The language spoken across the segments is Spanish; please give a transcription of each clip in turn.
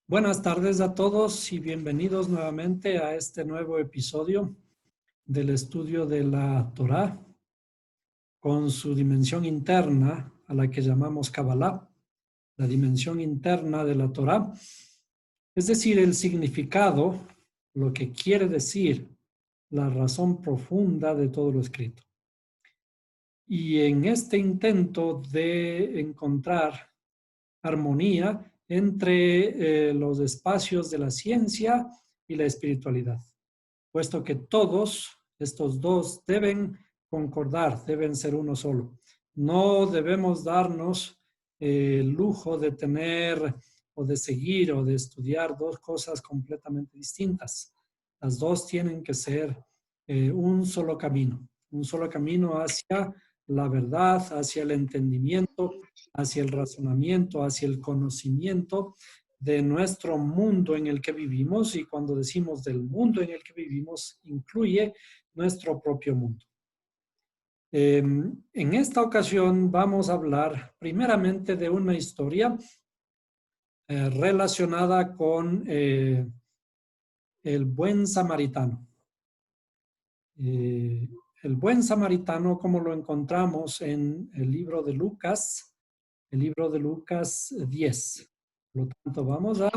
Buenas tardes a todos y bienvenidos nuevamente a este nuevo episodio del estudio de la Torá con su dimensión interna a la que llamamos Kabbalah, la dimensión interna de la Torá, es decir, el significado, lo que quiere decir, la razón profunda de todo lo escrito. Y en este intento de encontrar armonía entre los espacios de la ciencia y la espiritualidad, puesto que todos estos dos deben concordar, deben ser uno solo. No debemos darnos el lujo de tener o de seguir o de estudiar dos cosas completamente distintas. Las dos tienen que ser un solo camino hacia la verdad, hacia el entendimiento, hacia el razonamiento, hacia el conocimiento de nuestro mundo en el que vivimos. Y cuando decimos del mundo en el que vivimos, incluye nuestro propio mundo. En esta ocasión vamos a hablar primeramente de una historia relacionada con el buen samaritano. El buen samaritano, como lo encontramos en el libro de Lucas 10. Por lo tanto, vamos a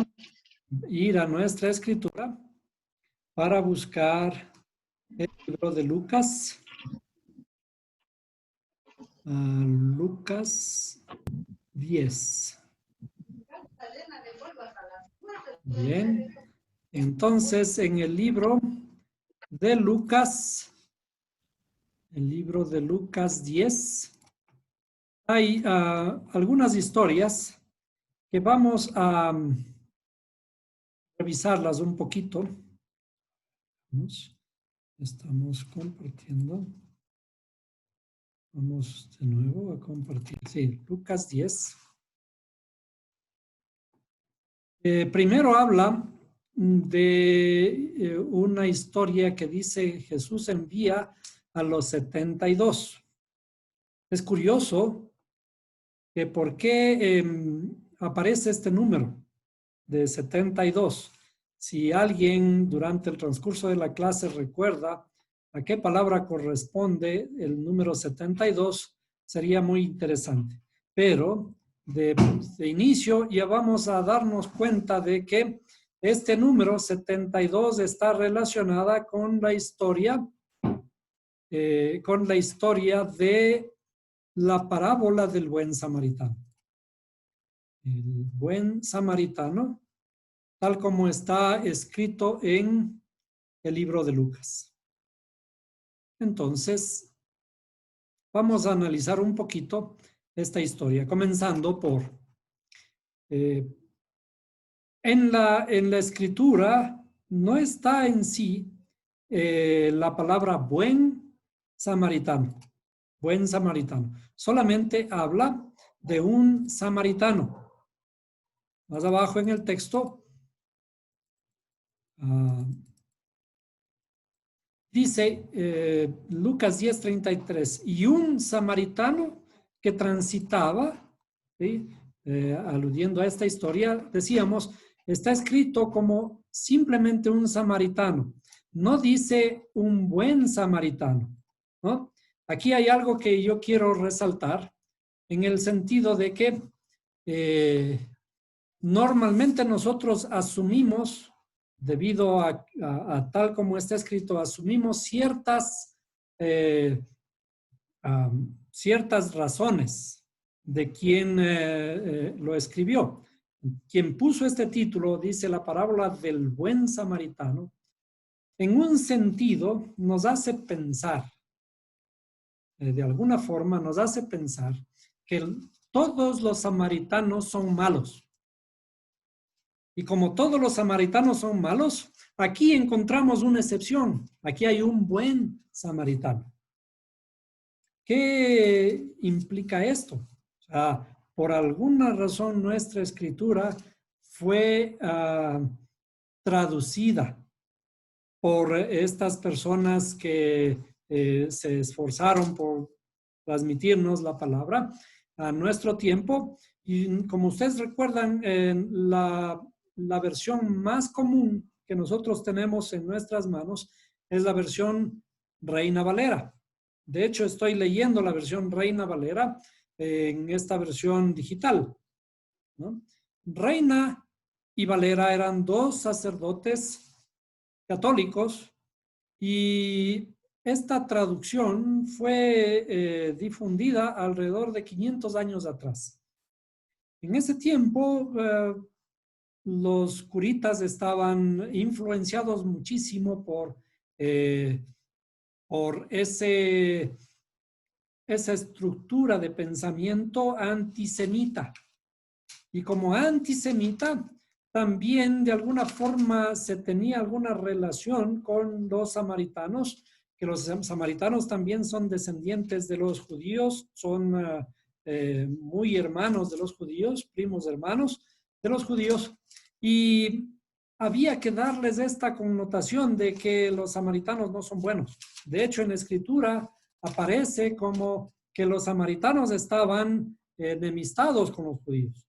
ir a nuestra escritura para buscar el libro de Lucas. Lucas 10. Bien. Entonces, en el libro de Lucas 10, hay algunas historias que vamos a revisarlas un poquito. Estamos compartiendo. Vamos de nuevo a compartir. Sí, Lucas 10. Primero habla de una historia que dice Jesús envía a los 72. Es curioso que por qué aparece este número de 72. Si alguien durante el transcurso de la clase recuerda a qué palabra corresponde el número 72, sería muy interesante. Pero de inicio ya vamos a darnos cuenta de que este número 72 está relacionada con la historia de la parábola del buen samaritano. El buen samaritano, tal como está escrito en el libro de Lucas. Entonces, vamos a analizar un poquito esta historia, comenzando por en la escritura no está en sí la palabra buen samaritano. Solamente habla de un samaritano. Más abajo en el texto dice Lucas 10:33, y un samaritano que transitaba, ¿sí? Aludiendo a esta historia, decíamos, está escrito como simplemente un samaritano. No dice un buen samaritano, ¿no? Aquí hay algo que yo quiero resaltar en el sentido de que normalmente nosotros asumimos, debido a tal como está escrito, asumimos ciertas razones de quien lo escribió. Quien puso este título, dice la parábola del buen samaritano, en un sentido nos hace pensar, de alguna forma nos hace pensar que todos los samaritanos son malos. Y como todos los samaritanos son malos, aquí encontramos una excepción. Aquí hay un buen samaritano. ¿Qué implica esto? O sea, por alguna razón nuestra escritura fue traducida por estas personas que se esforzaron por transmitirnos la palabra a nuestro tiempo. Y como ustedes recuerdan, la la versión más común que nosotros tenemos en nuestras manos es la versión Reina Valera. De hecho, estoy leyendo la versión Reina Valera en esta versión digital, ¿no? Reina y Valera eran dos sacerdotes católicos y esta traducción fue difundida alrededor de 500 años atrás. En ese tiempo, los curitas estaban influenciados muchísimo por esa estructura de pensamiento antisemita. Y como antisemita, también de alguna forma se tenía alguna relación con los samaritanos, que los samaritanos también son descendientes de los judíos, son muy hermanos de los judíos, primos hermanos de los judíos, y había que darles esta connotación de que los samaritanos no son buenos. De hecho, en la escritura aparece como que los samaritanos estaban enemistados con los judíos.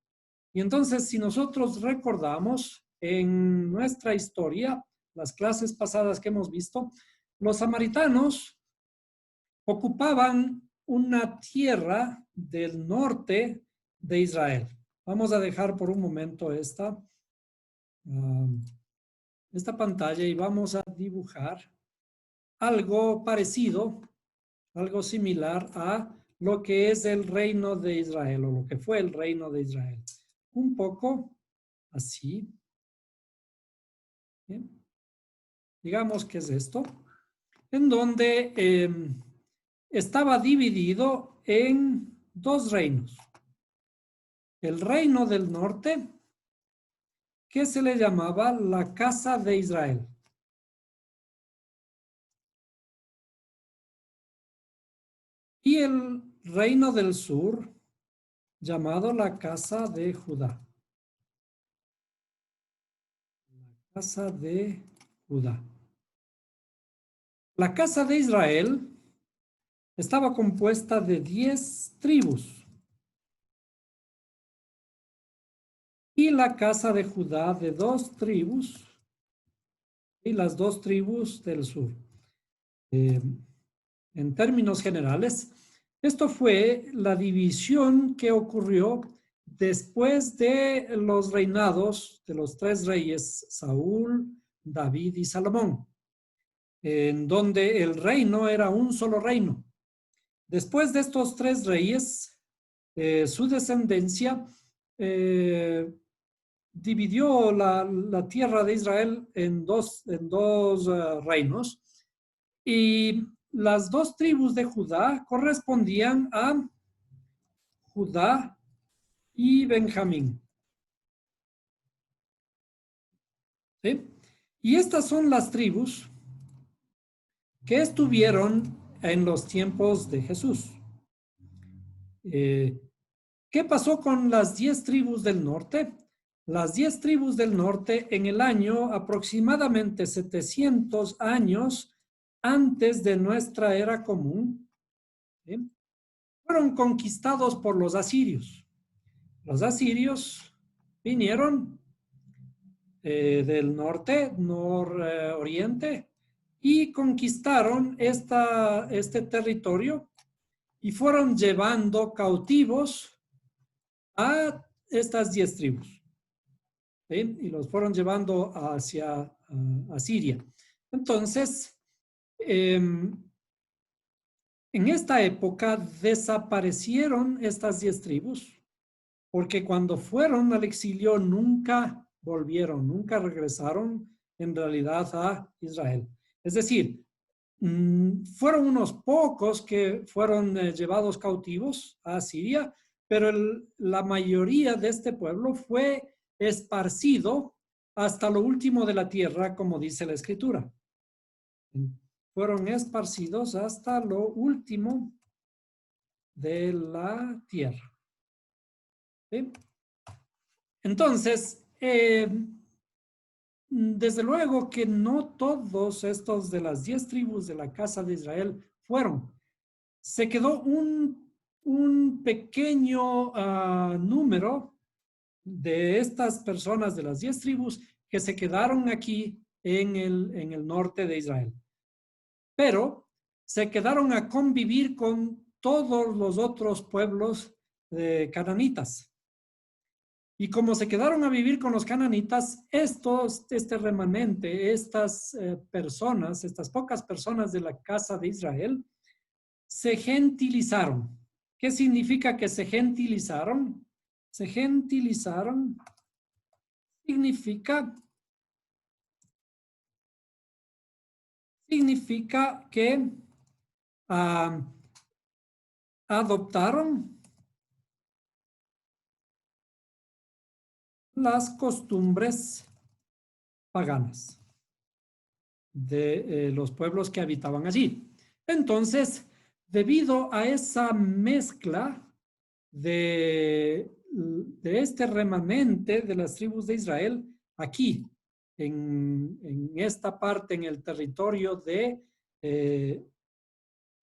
Y entonces, si nosotros recordamos en nuestra historia, las clases pasadas que hemos visto, los samaritanos ocupaban una tierra del norte de Israel. Vamos a dejar por un momento esta pantalla y vamos a dibujar algo parecido, algo similar a lo que es el reino de Israel o lo que fue el reino de Israel. Un poco así. ¿Bien? Digamos que es esto, en donde estaba dividido en dos reinos. El reino del norte, que se le llamaba la casa de Israel. Y el reino del sur, llamado la casa de Judá. La casa de Judá. La casa de Israel estaba compuesta de 10 tribus. Y la casa de Judá de 2 tribus. Y las 2 tribus del sur. En términos generales, esto fue la división que ocurrió después de los reinados de los 3 reyes, Saúl, David y Salomón, en donde el reino era un solo reino. Después de estos 3 reyes, su descendencia dividió la tierra de Israel en dos reinos, y las 2 tribus de Judá correspondían a Judá y Benjamín. ¿Sí? Y estas son las tribus que estuvieron en los tiempos de Jesús. ¿Qué pasó con las 10 tribus del norte? Las 10 tribus del norte en el año aproximadamente 700 años antes de nuestra era común, ¿sí?, fueron conquistados por los asirios. Los asirios vinieron del norte, nororiente, y conquistaron este territorio y fueron llevando cautivos a estas 10 tribus. ¿Sí? Y los fueron llevando hacia Asiria. Entonces, en esta época desaparecieron estas 10 tribus, porque cuando fueron al exilio nunca volvieron, nunca regresaron en realidad a Israel. Es decir, fueron unos pocos que fueron llevados cautivos a Siria, pero la mayoría de este pueblo fue esparcido hasta lo último de la tierra, como dice la Escritura. Fueron esparcidos hasta lo último de la tierra. ¿Sí? Entonces, desde luego que no todos estos de las 10 tribus de la casa de Israel fueron. Se quedó un pequeño número de estas personas de las 10 tribus que se quedaron aquí en el norte de Israel. Pero se quedaron a convivir con todos los otros pueblos cananitas. Y como se quedaron a vivir con los cananitas, este remanente, estas personas, estas pocas personas de la casa de Israel, se gentilizaron. ¿Qué significa que se gentilizaron? Se gentilizaron significa que adoptaron las costumbres paganas de los pueblos que habitaban allí. Entonces, debido a esa mezcla de este remanente de las tribus de Israel, aquí, en esta parte, en el territorio de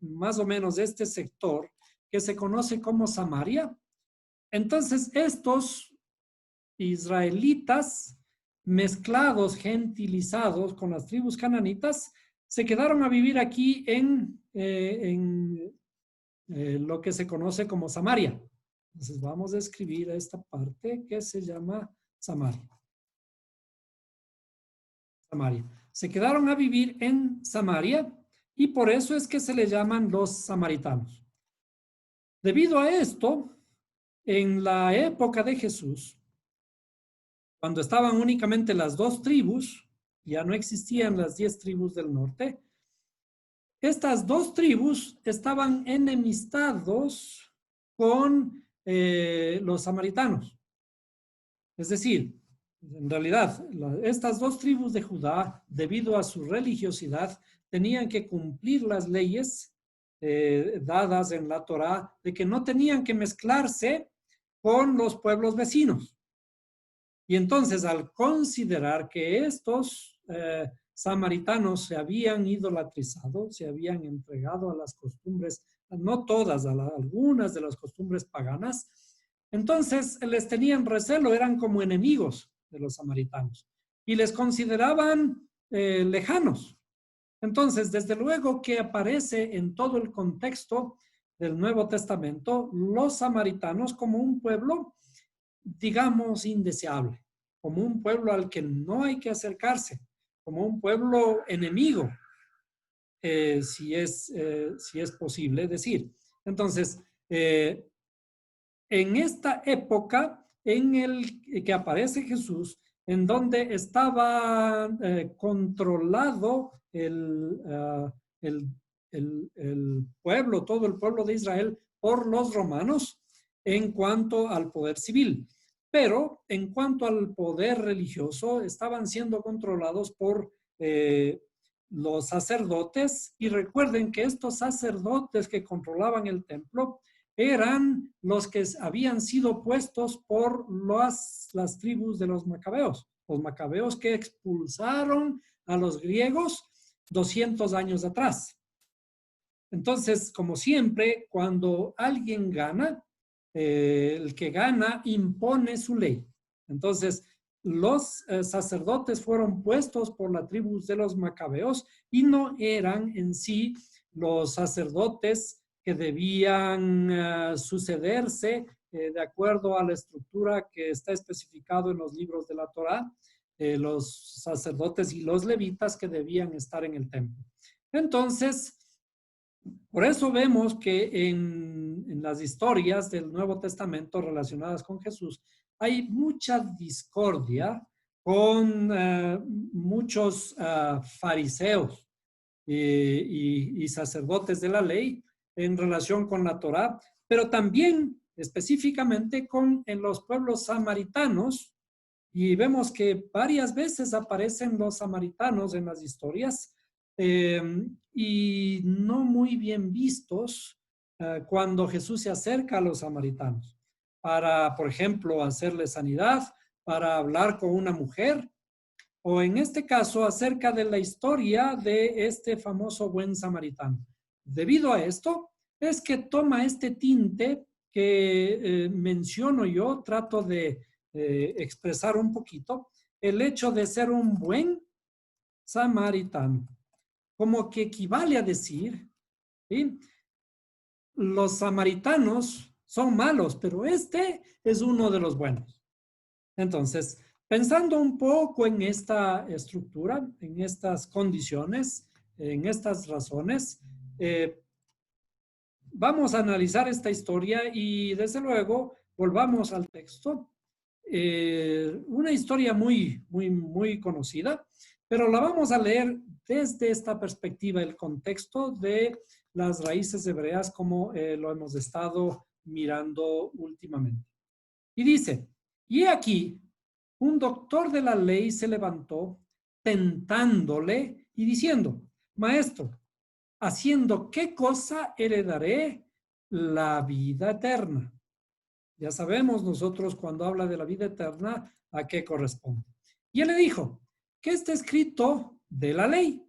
más o menos este sector, que se conoce como Samaria, entonces estos israelitas mezclados, gentilizados con las tribus cananitas, se quedaron a vivir aquí en lo que se conoce como Samaria. Entonces vamos a escribir esta parte que se llama Samaria. Samaria. Se quedaron a vivir en Samaria y por eso es que se le llaman los samaritanos. Debido a esto, en la época de Jesús, cuando estaban únicamente las 2 tribus, ya no existían las 10 tribus del norte, estas 2 tribus estaban enemistados con los samaritanos. Es decir, en realidad, estas 2 tribus de Judá, debido a su religiosidad, tenían que cumplir las leyes dadas en la Torá de que no tenían que mezclarse con los pueblos vecinos. Y entonces, al considerar que estos samaritanos se habían idolatrizado, se habían entregado a las costumbres, no todas, algunas de las costumbres paganas, entonces les tenían recelo, eran como enemigos de los samaritanos y les consideraban lejanos. Entonces, desde luego que aparece en todo el contexto del Nuevo Testamento los samaritanos como un pueblo, digamos, indeseable, como un pueblo al que no hay que acercarse, como un pueblo enemigo, si es posible decir. Entonces, en esta época en el que aparece Jesús, en donde estaba controlado el pueblo, todo el pueblo de Israel, por los romanos en cuanto al poder civil. Pero en cuanto al poder religioso, estaban siendo controlados por los sacerdotes. Y recuerden que estos sacerdotes que controlaban el templo eran los que habían sido puestos por las tribus de los macabeos que expulsaron a los griegos 200 años atrás. Entonces, como siempre, cuando alguien gana, el que gana impone su ley. Entonces, los sacerdotes fueron puestos por la tribu de los macabeos y no eran en sí los sacerdotes que debían sucederse de acuerdo a la estructura que está especificado en los libros de la Torá, los sacerdotes y los levitas que debían estar en el templo. Entonces, por eso vemos que en las historias del Nuevo Testamento relacionadas con Jesús hay mucha discordia con muchos fariseos y sacerdotes de la ley en relación con la Torá, pero también específicamente en los pueblos samaritanos, y vemos que varias veces aparecen los samaritanos en las historias y no muy bien vistos cuando Jesús se acerca a los samaritanos para, por ejemplo, hacerle sanidad, para hablar con una mujer, o en este caso acerca de la historia de este famoso buen samaritano. Debido a esto, es que toma este tinte que menciono yo, trato de expresar un poquito el hecho de ser un buen samaritano, como que equivale a decir, ¿sí? Los samaritanos son malos, pero este es uno de los buenos. Entonces, pensando un poco en esta estructura, en estas condiciones, en estas razones, vamos a analizar esta historia y desde luego volvamos al texto. Una historia muy conocida, pero la vamos a leer desde esta perspectiva, el contexto de las raíces hebreas como lo hemos estado mirando últimamente. Y dice, y aquí, un doctor de la ley se levantó tentándole y diciendo, maestro, ¿haciendo qué cosa heredaré la vida eterna? Ya sabemos nosotros cuando habla de la vida eterna a qué corresponde. Y él le dijo, ¿qué está escrito de la ley?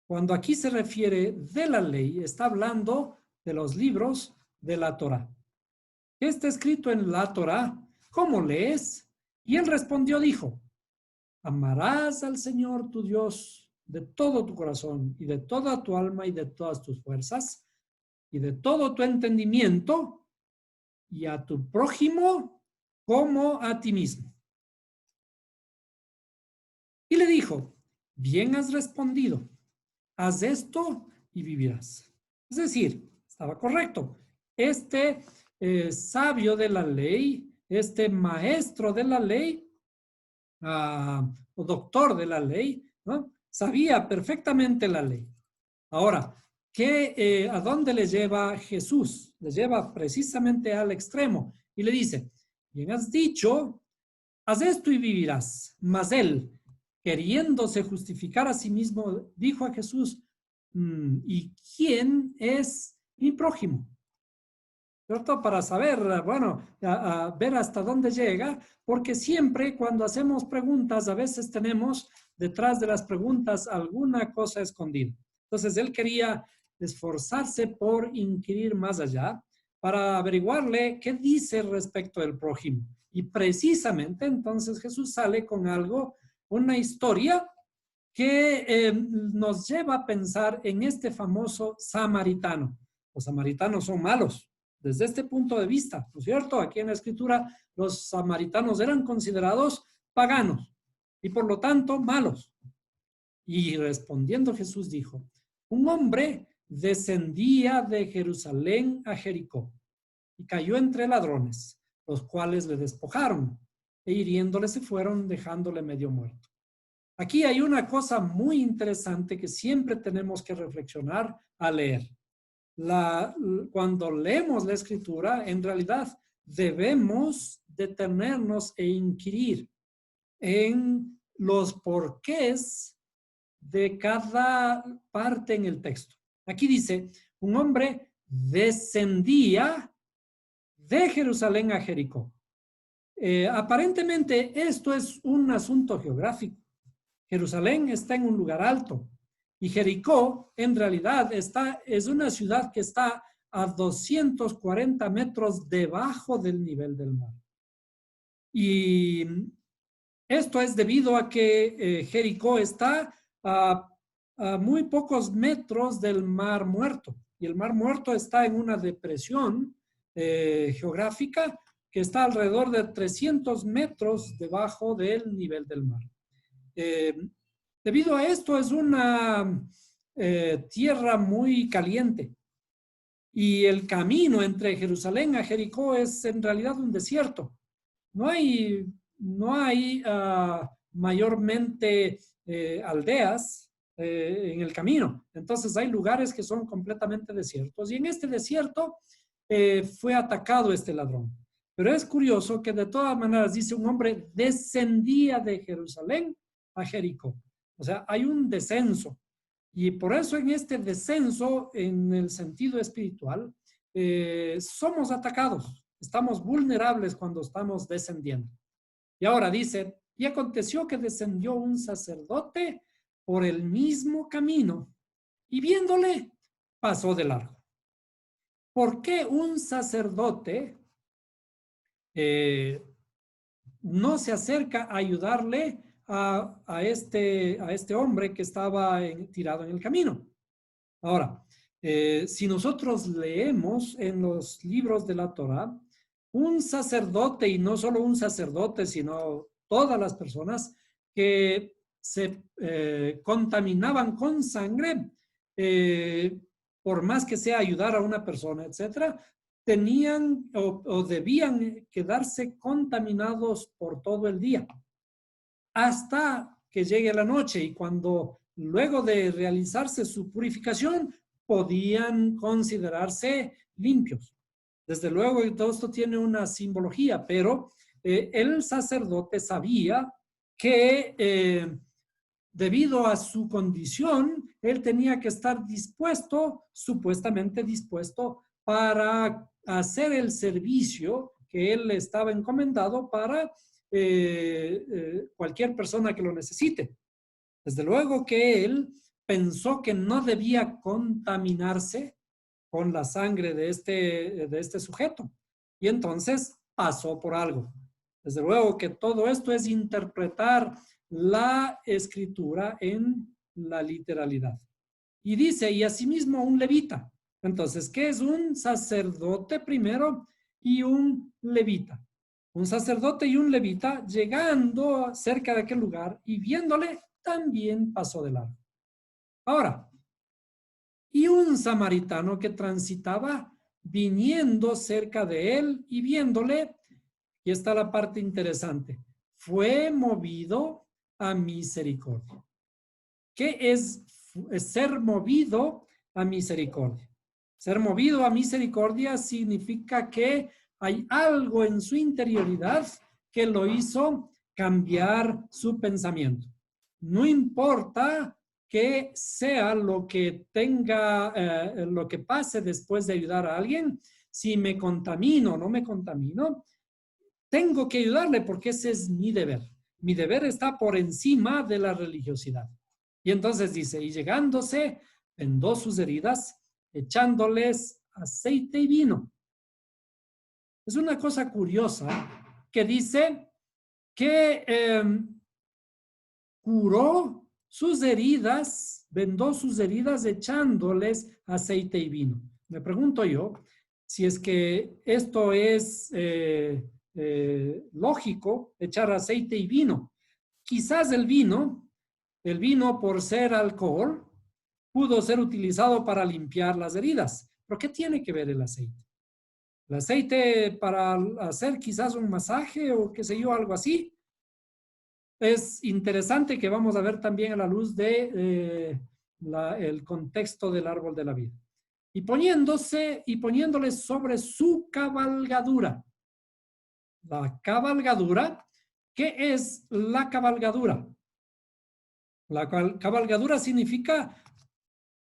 Cuando aquí se refiere de la ley, está hablando de los libros de la Torá. ¿Qué está escrito en la Torá? ¿Cómo lees? Y él respondió, dijo, amarás al Señor tu Dios de todo tu corazón y de toda tu alma y de todas tus fuerzas y de todo tu entendimiento y a tu prójimo como a ti mismo. Y le dijo, bien has respondido, haz esto y vivirás. Es decir, estaba correcto. Este sabio de la ley, este maestro de la ley, o doctor de la ley, ¿no? Sabía perfectamente la ley. Ahora, ¿a dónde le lleva Jesús? Le lleva precisamente al extremo y le dice, bien has dicho, haz esto y vivirás. Mas él, queriéndose justificar a sí mismo, dijo a Jesús, ¿y quién es mi prójimo? ¿Cierto? Para saber, bueno, a ver hasta dónde llega, porque siempre cuando hacemos preguntas, a veces tenemos detrás de las preguntas alguna cosa escondida. Entonces, él quería esforzarse por inquirir más allá para averiguarle qué dice respecto del prójimo. Y precisamente entonces Jesús sale con algo, una historia que nos lleva a pensar en este famoso samaritano. Los samaritanos son malos desde este punto de vista, ¿no es cierto? Aquí en la escritura los samaritanos eran considerados paganos y por lo tanto malos. Y respondiendo Jesús dijo, un hombre descendía de Jerusalén a Jericó y cayó entre ladrones, los cuales le despojaron e hiriéndole se fueron dejándole medio muerto. Aquí hay una cosa muy interesante que siempre tenemos que reflexionar al leer. Cuando leemos la escritura, en realidad debemos detenernos e inquirir en los porqués de cada parte en el texto. Aquí dice, un hombre descendía de Jerusalén a Jericó. Aparentemente esto es un asunto geográfico. Jerusalén está en un lugar alto y Jericó en realidad es una ciudad que está a 240 metros debajo del nivel del mar. Y esto es debido a que Jericó está a muy pocos metros del Mar Muerto y el Mar Muerto está en una depresión geográfica que está alrededor de 300 metros debajo del nivel del mar. Debido a esto es una tierra muy caliente y el camino entre Jerusalén a Jericó es en realidad un desierto. No hay mayormente aldeas en el camino. Entonces hay lugares que son completamente desiertos y en este desierto fue atacado este ladrón. Pero es curioso que de todas maneras dice un hombre descendía de Jerusalén a Jericó. O sea, hay un descenso. Y por eso en este descenso, en el sentido espiritual, somos atacados. Estamos vulnerables cuando estamos descendiendo. Y ahora dice, y aconteció que descendió un sacerdote por el mismo camino y viéndole, pasó de largo. ¿Por qué un sacerdote no se acerca a ayudarle a este hombre que estaba tirado en el camino. Ahora, si nosotros leemos en los libros de la Torá, un sacerdote, y no solo un sacerdote, sino todas las personas que se contaminaban con sangre, por más que sea ayudar a una persona, etcétera, tenían o debían quedarse contaminados por todo el día, hasta que llegue la noche, y cuando luego de realizarse su purificación podían considerarse limpios. Desde luego, todo esto tiene una simbología, pero el sacerdote sabía que debido a su condición, él tenía que estar dispuesto, supuestamente dispuesto, para hacer el servicio que él le estaba encomendado para cualquier persona que lo necesite. Desde luego que él pensó que no debía contaminarse con la sangre de este sujeto. Y entonces pasó por algo. Desde luego que todo esto es interpretar la escritura en la literalidad. Y dice, y asimismo un levita. Entonces, ¿qué es un sacerdote primero y un levita? Un sacerdote y un levita llegando cerca de aquel lugar y viéndole, también pasó de largo. Ahora, y un samaritano que transitaba viniendo cerca de él y viéndole, y está la parte interesante, fue movido a misericordia. ¿Qué es ser movido a misericordia? Ser movido a misericordia significa que hay algo en su interioridad que lo hizo cambiar su pensamiento. No importa que sea lo que tenga, lo que pase después de ayudar a alguien, si me contamino o no me contamino, tengo que ayudarle porque ese es mi deber. Mi deber está por encima de la religiosidad. Y entonces dice, y llegándose, vendó sus heridas, echándoles aceite y vino. Es una cosa curiosa que dice que curó sus heridas, vendó sus heridas echándoles aceite y vino. Me pregunto yo si es que esto es lógico, echar aceite y vino. Quizás el vino por ser alcohol, pudo ser utilizado para limpiar las heridas. ¿Pero qué tiene que ver el aceite? El aceite para hacer quizás un masaje o qué sé yo, algo así. Es interesante que vamos a ver también a la luz de el contexto del árbol de la vida. Y poniéndole sobre su cabalgadura. La cabalgadura, ¿qué es la cabalgadura? La cabalgadura significa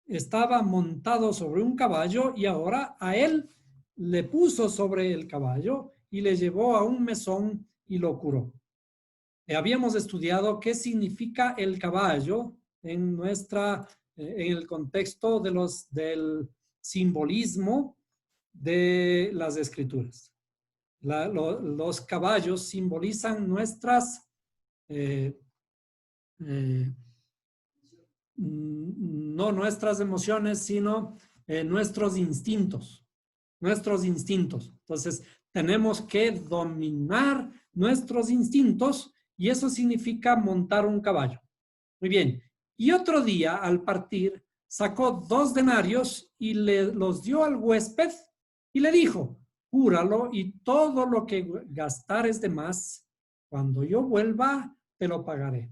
estaba montado sobre un caballo y ahora a él le puso sobre el caballo y le llevó a un mesón y lo curó. Habíamos estudiado qué significa el caballo en en el contexto del simbolismo de las escrituras. Los caballos simbolizan no nuestras emociones, sino nuestros instintos. Nuestros instintos. Entonces, tenemos que dominar nuestros instintos y eso significa montar un caballo. Muy bien. Y otro día, al partir, sacó 2 denarios y los dio al huésped y le dijo, cúralo y todo lo que gastares de más, cuando yo vuelva, te lo pagaré.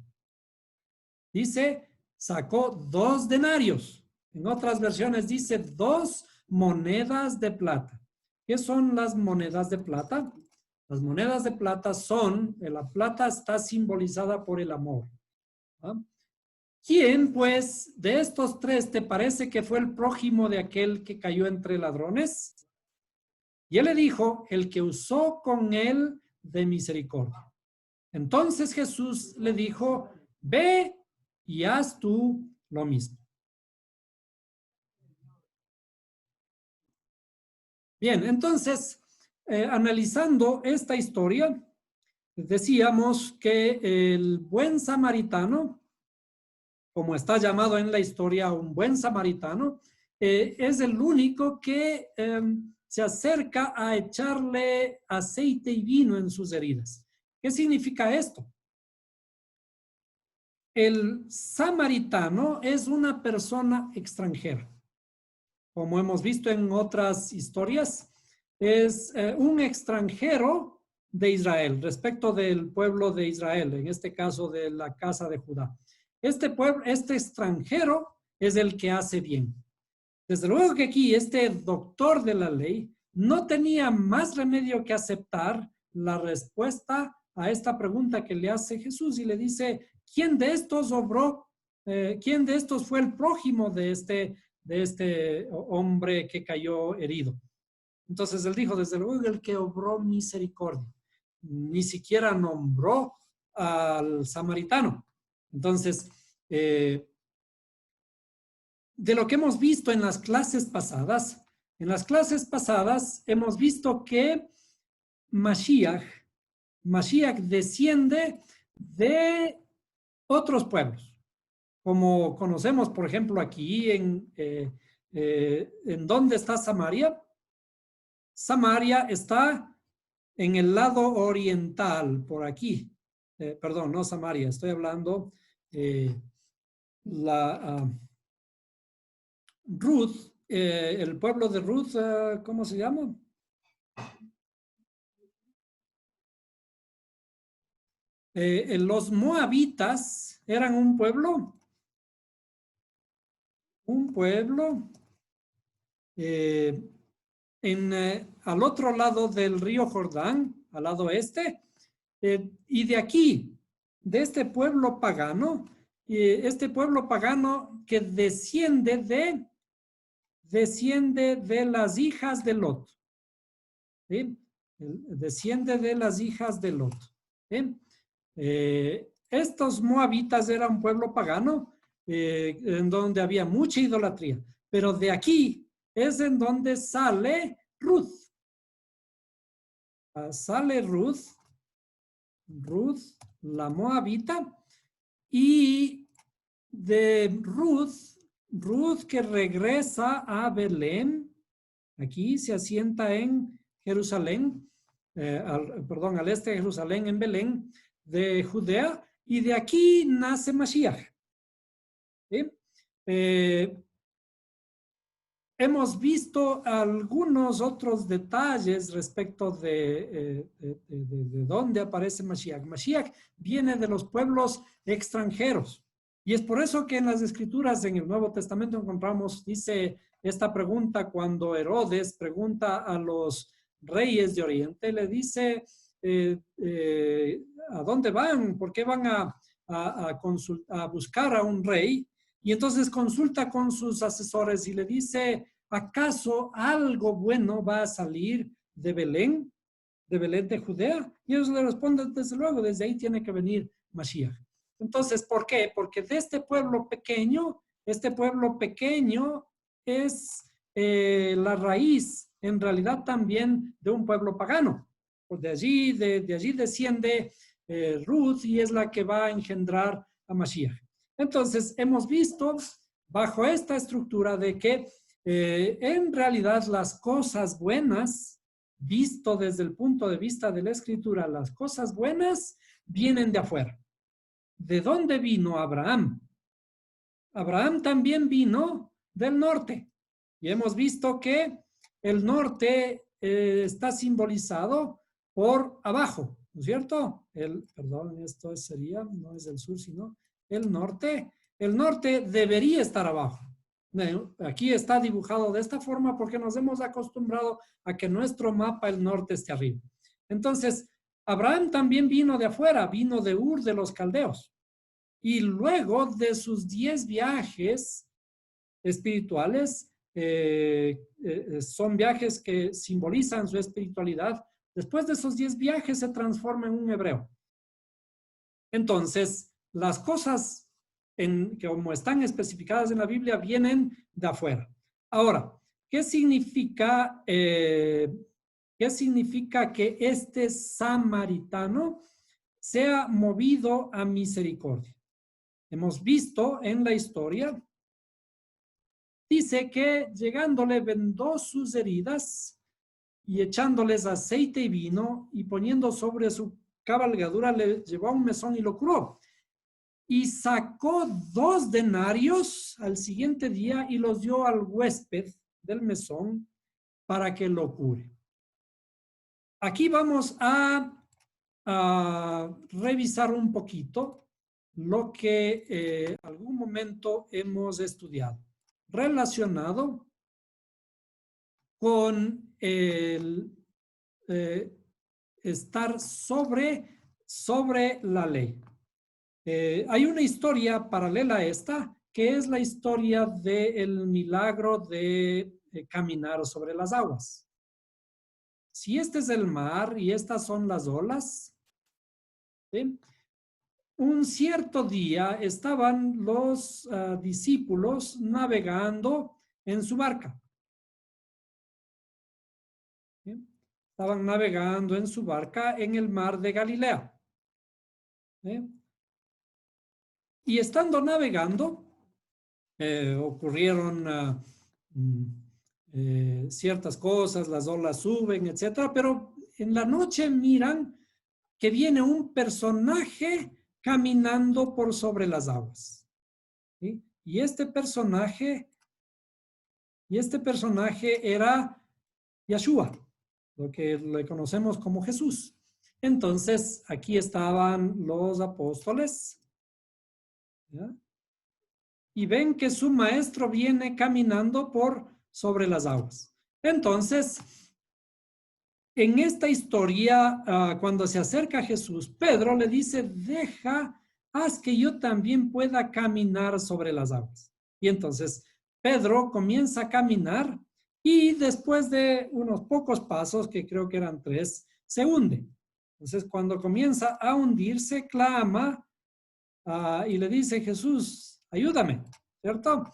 Dice, sacó 2 denarios. En otras versiones dice 2 monedas de plata. ¿Qué son las monedas de plata? Las monedas de plata la plata está simbolizada por el amor. ¿No? ¿Quién, pues, de estos 3 te parece que fue el prójimo de aquel que cayó entre ladrones? Y él le dijo, el que usó con él de misericordia. Entonces Jesús le dijo, ve y haz tú lo mismo. Bien, entonces, analizando esta historia, decíamos que el buen samaritano, como está llamado en la historia un buen samaritano, es el único que se acerca a echarle aceite y vino en sus heridas. ¿Qué significa esto? El samaritano es una persona extranjera. Como hemos visto en otras historias, es un extranjero de Israel, respecto del pueblo de Israel, en este caso de la casa de Judá. Este pueblo, este extranjero es el que hace bien. Desde luego que aquí este doctor de la ley no tenía más remedio que aceptar la respuesta a esta pregunta que le hace Jesús y le dice, ¿quién de estos obró? ¿Quién de estos fue el prójimo de este hombre que cayó herido? Entonces él dijo, desde luego, el que obró misericordia. Ni siquiera nombró al samaritano. Entonces, de lo que hemos visto en las clases pasadas hemos visto que Mashiach desciende de otros pueblos, como conocemos, por ejemplo, aquí en dónde está Samaria. Samaria está en el lado oriental, por aquí. Perdón, no Samaria, estoy hablando Ruth, el pueblo de Ruth, ¿cómo se llama? Los moabitas eran un pueblo eh, al otro lado del río Jordán, al lado este, y de aquí, de este pueblo pagano que desciende de las hijas de Lot, ¿sí? Desciende de las hijas de Lot, ¿sí? Estos moabitas eran un pueblo pagano en donde había mucha idolatría, pero de aquí es en donde sale Ruth. Sale Ruth, la moabita, y de Ruth que regresa a Belén, aquí se asienta en Jerusalén, al este de Jerusalén, en Belén, de Judea, y de aquí nace Mashiach. ¿Sí? Hemos visto algunos otros detalles respecto de dónde aparece Mashiach. Mashiach viene de los pueblos extranjeros. Y es por eso que en las escrituras, en el Nuevo Testamento encontramos, dice esta pregunta cuando Herodes pregunta a los reyes de Oriente, le dice, ¿a dónde van? ¿Por qué van a buscar a un rey? Y entonces consulta con sus asesores y le dice, ¿acaso algo bueno va a salir de Belén de Judea? Y ellos le responden, desde luego, desde ahí tiene que venir Mashiach. Entonces, ¿por qué? Porque de este pueblo pequeño es la raíz, en realidad también, de un pueblo pagano. De allí desciende Ruth y es la que va a engendrar a Mashiach. Entonces, hemos visto bajo esta estructura de que en realidad las cosas buenas, visto desde el punto de vista de la escritura, las cosas buenas vienen de afuera. ¿De dónde vino Abraham? Abraham también vino del norte. Y hemos visto que el norte está simbolizado por abajo, ¿no es cierto? Perdón, esto sería, no es el sur, sino el norte. El norte debería estar abajo. Aquí está dibujado de esta forma porque nos hemos acostumbrado a que nuestro mapa, el norte, esté arriba. Entonces, Abraham también vino de afuera, vino de Ur de los Caldeos. Y luego de sus 10 viajes espirituales, son viajes que simbolizan su espiritualidad. Después de esos 10 viajes se transforma en un hebreo. Entonces, las cosas que como están especificadas en la Biblia vienen de afuera. Ahora, ¿qué significa que este samaritano sea movido a misericordia. Hemos visto en la historia, dice que llegándole vendó sus heridas y echándoles aceite y vino y poniendo sobre su cabalgadura le llevó a un mesón y lo curó. Y sacó 2 denarios al siguiente día y los dio al huésped del mesón para que lo cure. Aquí vamos a revisar un poquito lo que algún momento hemos estudiado relacionado con el estar sobre la ley. Hay una historia paralela a esta, que es la historia del milagro de caminar sobre las aguas. Si este es el mar y estas son las olas, ¿sí? Un cierto día estaban los discípulos navegando en su barca. ¿Sí? Estaban navegando en su barca en el mar de Galilea. ¿Sí? Y estando navegando, ocurrieron ciertas cosas, las olas suben, etcétera, pero en la noche miran que viene un personaje caminando por sobre las aguas. ¿Sí? Y este personaje era Yeshua, lo que le conocemos como Jesús. Entonces, aquí estaban los apóstoles, ¿ya? Y ven que su maestro viene caminando por sobre las aguas. Entonces, en esta historia, cuando se acerca a Jesús, Pedro le dice, haz que yo también pueda caminar sobre las aguas. Y entonces Pedro comienza a caminar y después de unos pocos pasos, que creo que eran 3, se hunde. Entonces, cuando comienza a hundirse, clama y le dice, Jesús, ayúdame, ¿cierto?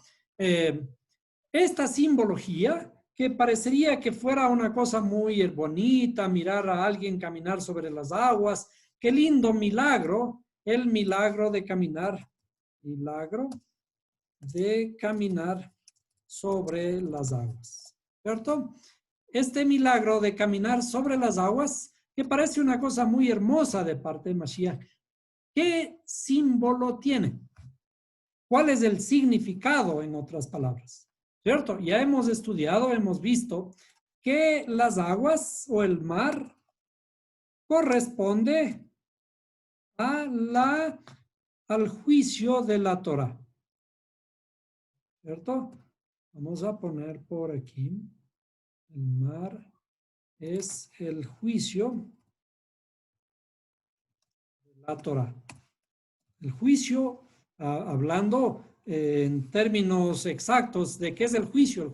Esta simbología, que parecería que fuera una cosa muy bonita, mirar a alguien caminar sobre las aguas, qué lindo milagro, el milagro de caminar sobre las aguas, ¿cierto? Este milagro de caminar sobre las aguas, que parece una cosa muy hermosa de parte de Mashiach, ¿qué símbolo tiene? ¿Cuál es el significado, en otras palabras? ¿Cierto? Ya hemos estudiado, hemos visto que las aguas o el mar corresponde al juicio de la Torah. ¿Cierto? Vamos a poner por aquí. El mar es el juicio de la Torah. El juicio, hablando en términos exactos de qué es el juicio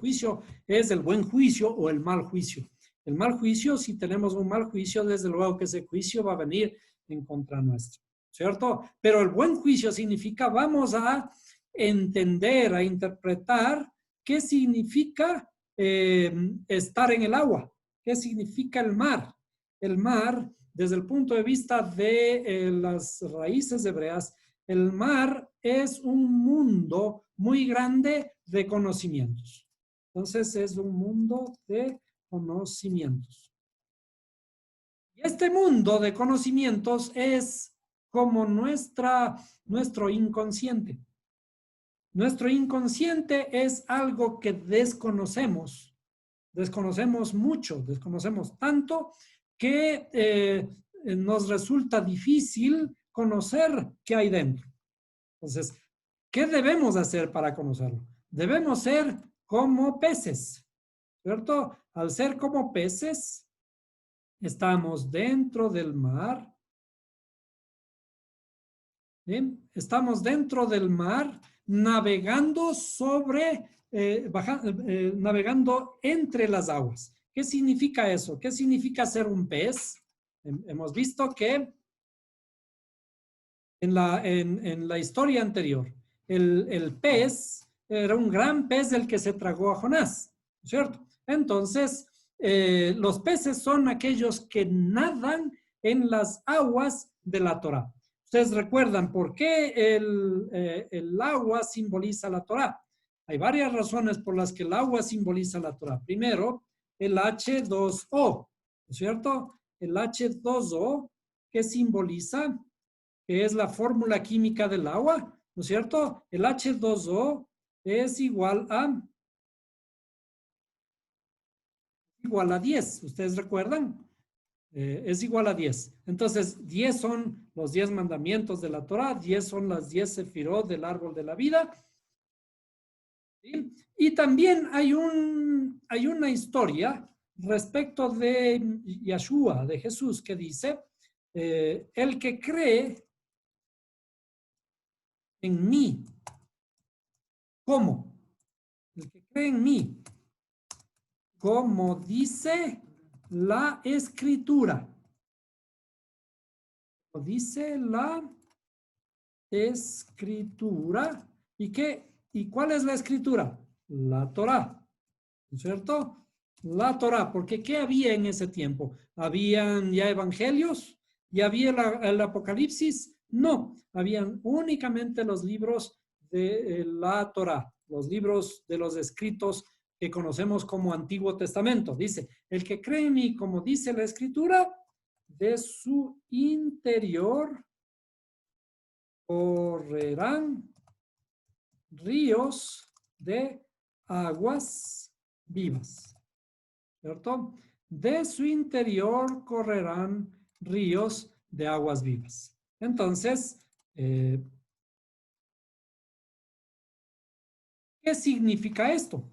es el buen juicio o el mal juicio. El mal juicio, si tenemos un mal juicio, desde luego que ese juicio va a venir en contra nuestra, ¿cierto? Pero el buen juicio significa, vamos a entender, a interpretar qué significa estar en el agua, qué significa el mar. El mar, desde el punto de vista de las raíces hebreas, el mar es un mundo muy grande de conocimientos. Entonces es un mundo de conocimientos. Y este mundo de conocimientos es como nuestro inconsciente. Nuestro inconsciente es algo que desconocemos. Desconocemos mucho, desconocemos tanto que nos resulta difícil conocer qué hay dentro. Entonces, ¿qué debemos hacer para conocerlo? Debemos ser como peces, ¿cierto? Al ser como peces, estamos dentro del mar. ¿Bien? Estamos dentro del mar navegando navegando entre las aguas. ¿Qué significa eso? ¿Qué significa ser un pez? Hemos visto que en la historia anterior, el pez era un gran pez del que se tragó a Jonás, ¿cierto? Entonces, los peces son aquellos que nadan en las aguas de la Torá. Ustedes recuerdan por qué el agua simboliza la Torá. Hay varias razones por las que el agua simboliza la Torá. Primero, el H2O, ¿no es cierto? El H2O, que simboliza, que es la fórmula química del agua, ¿no es cierto? El H2O es igual a 10. ¿Ustedes recuerdan? Es igual a 10. Entonces, 10 son los 10 mandamientos de la Torá, 10 son las 10 sefirot del árbol de la vida. ¿Sí? Y también hay una historia respecto de Yeshua, de Jesús, que dice, el que cree en mí, ¿cómo? El que cree en mí, como dice la Escritura. Dice la Escritura. ¿Y cuál es la Escritura? La Torá, ¿no es cierto? La Torá, porque ¿qué había en ese tiempo? ¿Habían ya evangelios? ¿Ya había el Apocalipsis? No, habían únicamente los libros de la Torá, los libros de los escritos que conocemos como Antiguo Testamento. Dice, el que cree en mí, como dice la Escritura, de su interior correrán ríos de aguas vivas, ¿cierto? De su interior correrán ríos de aguas vivas. Entonces, ¿qué significa esto?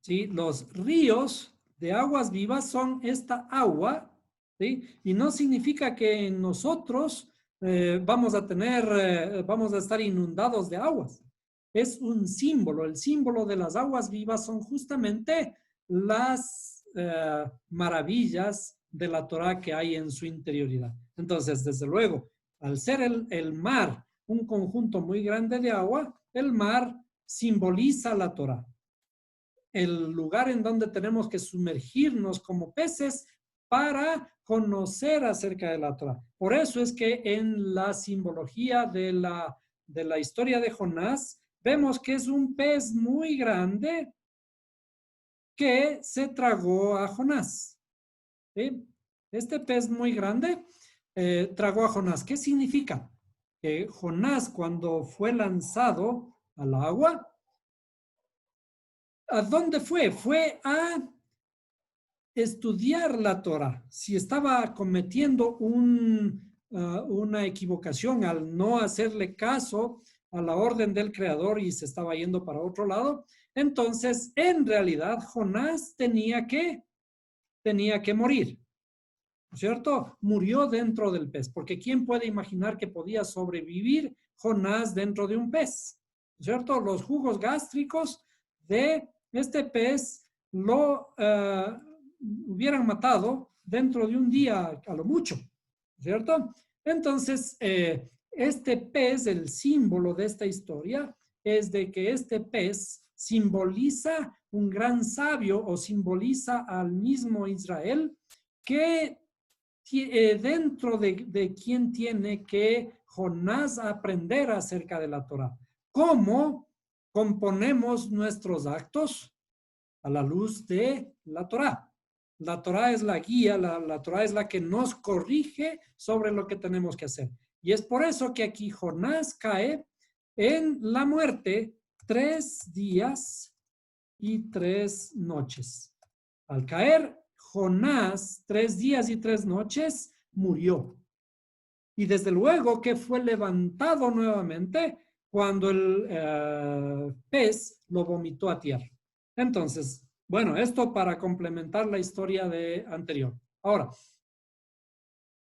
¿Sí? Los ríos de aguas vivas son esta agua, ¿sí? Y no significa que nosotros vamos a estar inundados de aguas. Es un símbolo. El símbolo de las aguas vivas son justamente las maravillas de la Torá que hay en su interioridad. Entonces, desde luego, al ser el mar un conjunto muy grande de agua, el mar simboliza la Torá, el lugar en donde tenemos que sumergirnos como peces para conocer acerca de la Torá. Por eso es que en la simbología de la historia de Jonás, vemos que es un pez muy grande que se tragó a Jonás. ¿Sí? Este pez muy grande tragó a Jonás. ¿Qué significa? Que Jonás, cuando fue lanzado al agua, ¿a dónde fue? Fue a estudiar la Torah. Si estaba cometiendo una equivocación al no hacerle caso a la orden del Creador y se estaba yendo para otro lado, entonces en realidad Jonás tenía que morir, ¿cierto? Murió dentro del pez, porque ¿quién puede imaginar que podía sobrevivir Jonás dentro de un pez? ¿Cierto? Los jugos gástricos de este pez lo hubieran matado dentro de un día a lo mucho, ¿cierto? Entonces, este pez, el símbolo de esta historia, es de que este pez simboliza un gran sabio o simboliza al mismo Israel que dentro de quien tiene que Jonás aprender acerca de la Torah. ¿Cómo componemos nuestros actos? A la luz de la Torah. La Torah es la guía, la Torah es la que nos corrige sobre lo que tenemos que hacer. Y es por eso que aquí Jonás cae en la muerte 3 días y 3 noches. Al caer Jonás 3 días y 3 noches, murió. Y desde luego que fue levantado nuevamente cuando el pez lo vomitó a tierra. Entonces, bueno, esto para complementar la historia anterior. Ahora,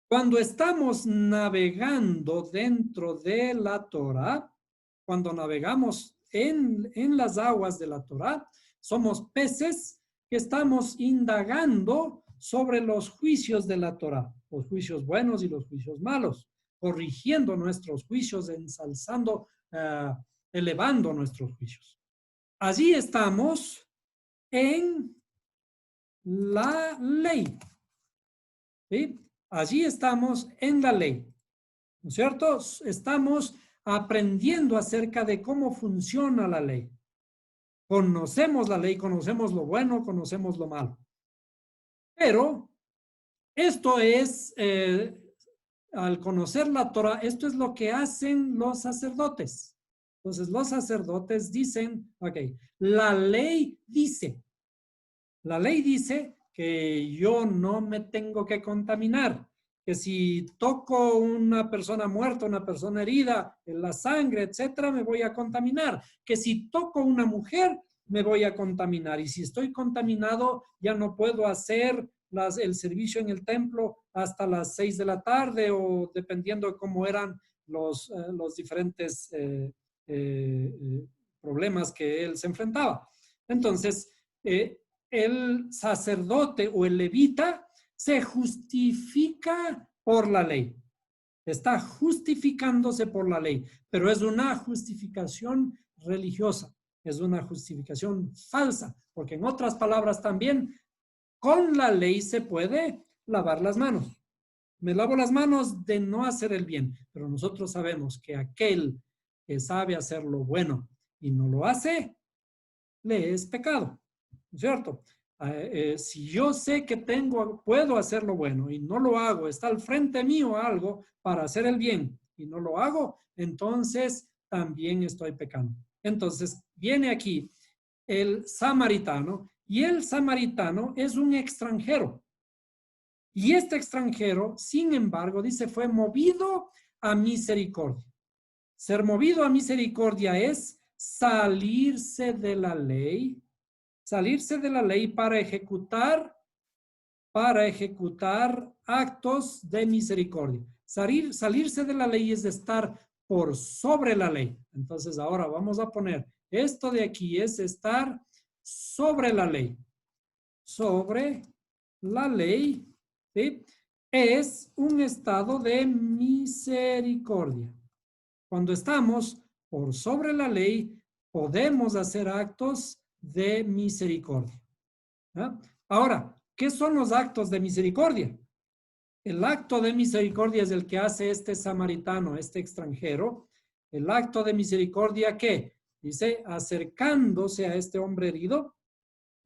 cuando estamos navegando dentro de la Torah, cuando navegamos en las aguas de la Torah, somos peces que estamos indagando sobre los juicios de la Torah, los juicios buenos y los juicios malos, corrigiendo nuestros juicios, ensalzando, elevando nuestros juicios. Allí estamos en la ley. ¿Sí? Allí estamos en la ley, ¿no es cierto? Estamos aprendiendo acerca de cómo funciona la ley. Conocemos la ley, conocemos lo bueno, conocemos lo malo. Pero esto es, al conocer la Torah, esto es lo que hacen los sacerdotes. Entonces, los sacerdotes dicen, ok, la ley dice que yo no me tengo que contaminar, que si toco una persona muerta, una persona herida, en la sangre, etcétera, me voy a contaminar, que si toco una mujer, me voy a contaminar, y si estoy contaminado, ya no puedo hacer el servicio en el templo hasta las 6 de la tarde, o dependiendo de cómo eran los diferentes problemas que él se enfrentaba. Entonces, el sacerdote o el levita se justifica por la ley. Está justificándose por la ley, pero es una justificación religiosa, es una justificación falsa, porque en otras palabras también, con la ley se puede lavar las manos. Me lavo las manos de no hacer el bien, pero nosotros sabemos que aquel que sabe hacer lo bueno y no lo hace, le es pecado, ¿no es cierto? Si yo sé que puedo hacer lo bueno y no lo hago, está al frente mío algo para hacer el bien y no lo hago, entonces también estoy pecando. Entonces viene aquí el samaritano, y el samaritano es un extranjero. Y este extranjero, sin embargo, dice, fue movido a misericordia. Ser movido a misericordia es salirse de la ley para ejecutar actos de misericordia. Salirse de la ley es estar por sobre la ley. Entonces ahora vamos a poner, esto de aquí es estar sobre la ley. Sobre la ley, ¿sí? Es un estado de misericordia. Cuando estamos por sobre la ley, podemos hacer actos de misericordia. ¿Ah? Ahora, ¿qué son los actos de misericordia? El acto de misericordia es el que hace este samaritano, este extranjero. El acto de misericordia, ¿qué? Dice, acercándose a este hombre herido,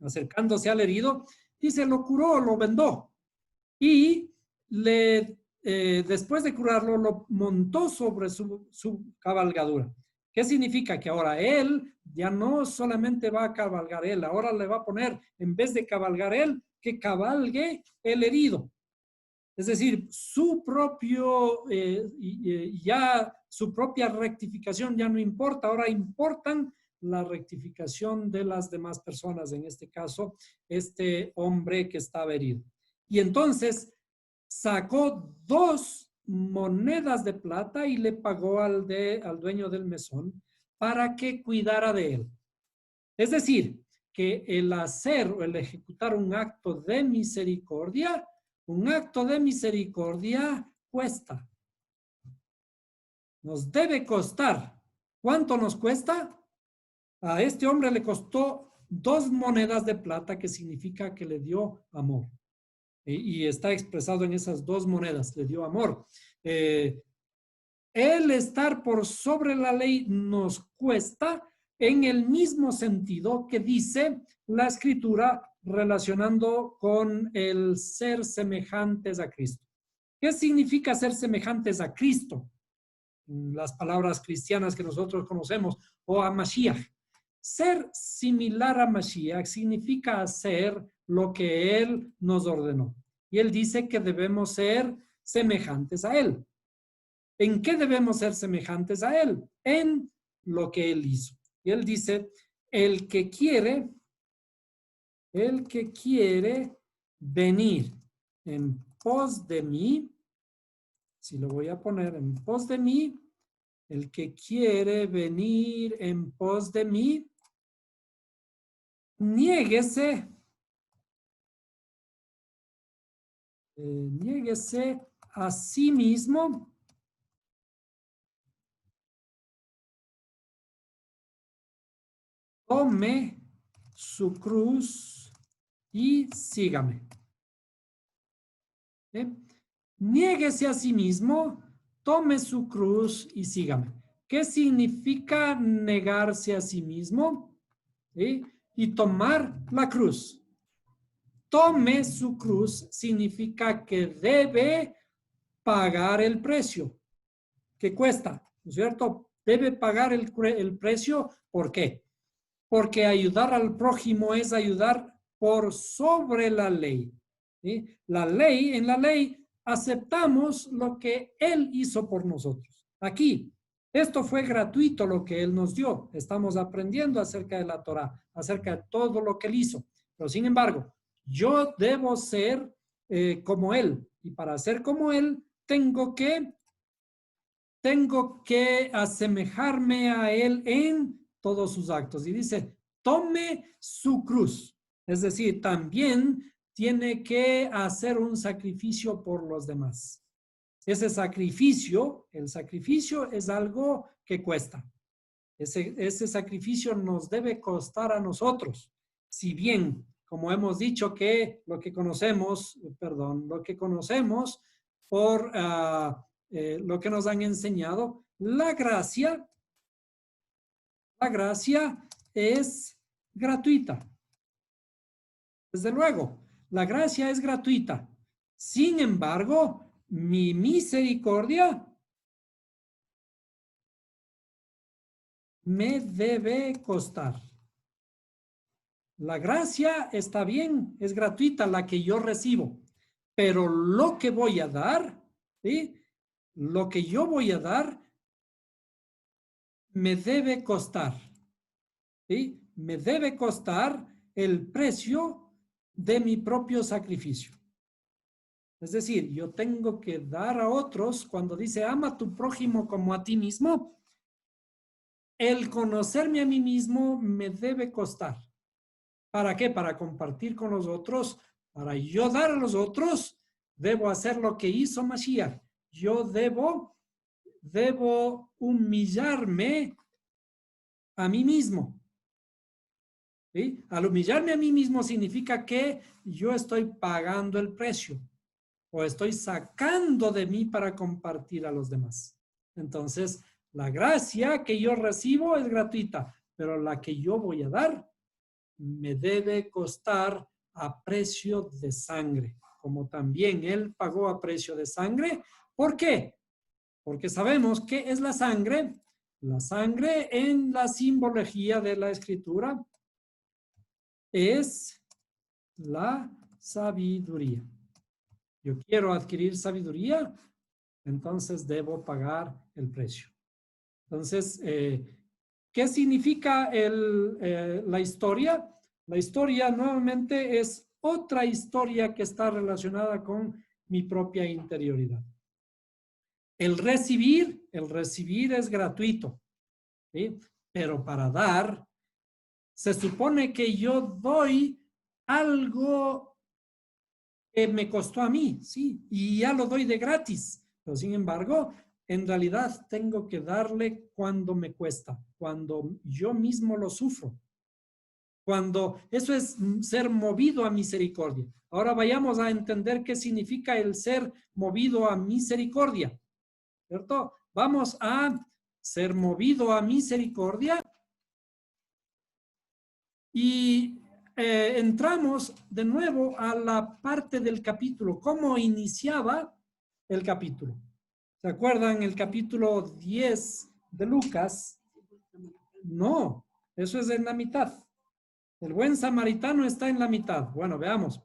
acercándose al herido, dice, lo curó, lo vendó. Y después de curarlo, lo montó sobre su cabalgadura. ¿Qué significa? Que ahora él ya no solamente va a cabalgar él, ahora le va a poner, en vez de cabalgar él, que cabalgue el herido. Es decir, su propia rectificación ya no importa, ahora importan la rectificación de las demás personas, en este caso, este hombre que estaba herido. Y entonces sacó 2 monedas de plata y le pagó al dueño del mesón para que cuidara de él. Es decir, que el hacer o el ejecutar un acto de misericordia cuesta. Nos debe costar. ¿Cuánto nos cuesta? A este hombre le costó 2 monedas de plata, que significa que le dio amor. Y está expresado en esas 2 monedas, le dio amor. El estar por sobre la ley nos cuesta en el mismo sentido que dice la escritura relacionando con el ser semejantes a Cristo. ¿Qué significa ser semejantes a Cristo? Las palabras cristianas que nosotros conocemos, o a Mashiach. Ser similar a Mashiach significa hacer lo que Él nos ordenó. Y Él dice que debemos ser semejantes a Él. ¿En qué debemos ser semejantes a Él? En lo que Él hizo. Y Él dice, el que quiere venir en pos de mí, si lo voy a poner en pos de mí, el que quiere venir en pos de mí, niéguese a sí mismo, tome su cruz y sígame. ¿Eh? niéguese a sí mismo, tome su cruz y sígame. ¿Qué significa negarse a sí mismo? ¿Sí? Y tomar la cruz. Tome su cruz significa que debe pagar el precio que cuesta, ¿no es cierto? Debe pagar el precio. ¿Por qué? Porque ayudar al prójimo es ayudar por sobre la ley. ¿Sí? En la ley aceptamos lo que Él hizo por nosotros. Aquí, esto fue gratuito lo que Él nos dio. Estamos aprendiendo acerca de la Torá, acerca de todo lo que Él hizo. Pero sin embargo, yo debo ser como Él. Y para ser como Él, tengo que asemejarme a Él en todos sus actos. Y dice, tome su cruz. Es decir, también tiene que hacer un sacrificio por los demás. Ese sacrificio, el sacrificio es algo que cuesta. Ese sacrificio nos debe costar a nosotros. Si bien, como hemos dicho, que lo que conocemos por lo que nos han enseñado, la gracia es gratuita. Desde luego, la gracia es gratuita. Sin embargo, mi misericordia me debe costar. La gracia está bien, es gratuita, la que yo recibo, pero lo que voy a dar, ¿sí? Lo que yo voy a dar me debe costar, ¿sí? Me debe costar el precio de mi propio sacrificio. Es decir, yo tengo que dar a otros, cuando dice ama a tu prójimo como a ti mismo, el conocerme a mí mismo me debe costar. ¿Para qué? Para compartir con los otros, para yo dar a los otros, debo hacer lo que hizo Mashiach. Yo debo humillarme a mí mismo. ¿Sí? Al humillarme a mí mismo significa que yo estoy pagando el precio o estoy sacando de mí para compartir a los demás. Entonces, la gracia que yo recibo es gratuita, pero la que yo voy a dar me debe costar a precio de sangre, como también Él pagó a precio de sangre. ¿Por qué? Porque sabemos que es la sangre. La sangre en la simbología de la escritura es la sabiduría. Yo quiero adquirir sabiduría, entonces debo pagar el precio. Entonces, ¿qué significa la historia? La historia nuevamente es otra historia que está relacionada con mi propia interioridad. El recibir es gratuito, ¿sí? Pero para dar, se supone que yo doy algo que me costó a mí, ¿sí? Y ya lo doy de gratis. Pero sin embargo, en realidad tengo que darle cuando me cuesta, cuando yo mismo lo sufro. Cuando eso es ser movido a misericordia. Ahora vayamos a entender qué significa el ser movido a misericordia, ¿cierto? Vamos a ser movido a misericordia y entramos de nuevo a la parte del capítulo, cómo iniciaba el capítulo. ¿Se acuerdan el capítulo 10 de Lucas? No, eso es en la mitad. El buen samaritano está en la mitad. Bueno, veamos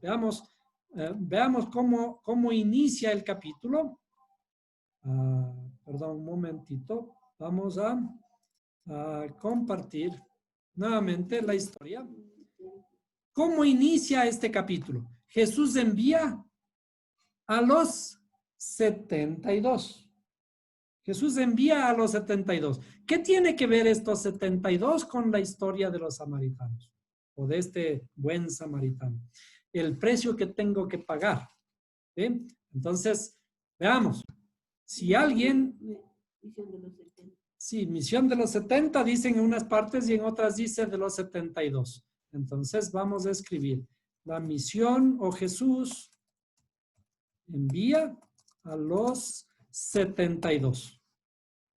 cómo inicia el capítulo. Perdón, un momentito. Vamos a compartir nuevamente la historia. ¿Cómo inicia este capítulo? Jesús envía a los 72. Jesús envía a los 72. ¿Qué tiene que ver estos 72 con la historia de los samaritanos? O de este buen samaritano. El precio que tengo que pagar. ¿Sí? Entonces, veamos. Si alguien... Sí, misión de los 70 dicen en unas partes y en otras dice de los 72. Entonces vamos a escribir la misión o Jesús envía a los 72.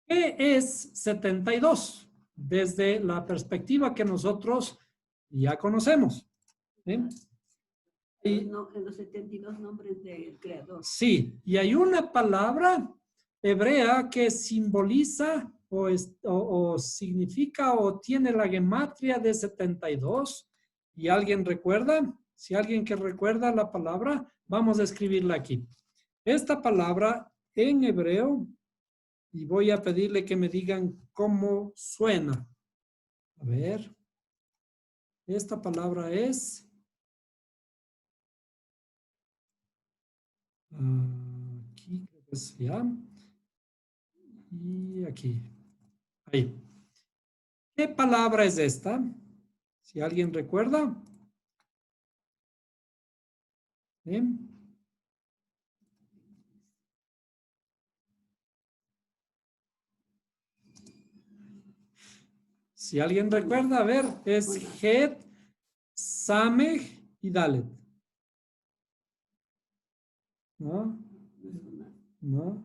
¿Qué es 72? Desde la perspectiva que nosotros ya conocemos. En los 72 nombres del creador. Sí, y hay una palabra hebrea que simboliza o significa o tiene la gematria de 72. ¿Y alguien recuerda? Si alguien que recuerda la palabra, vamos a escribirla aquí. Esta palabra en hebreo, y voy a pedirle que me digan cómo suena. A ver. Esta palabra es... aquí creo que es ya. Y aquí. Ahí. ¿Qué palabra es esta? Si alguien recuerda. Bien. Si alguien recuerda, a ver, es Het, Samech y Dalet. ¿No? ¿No?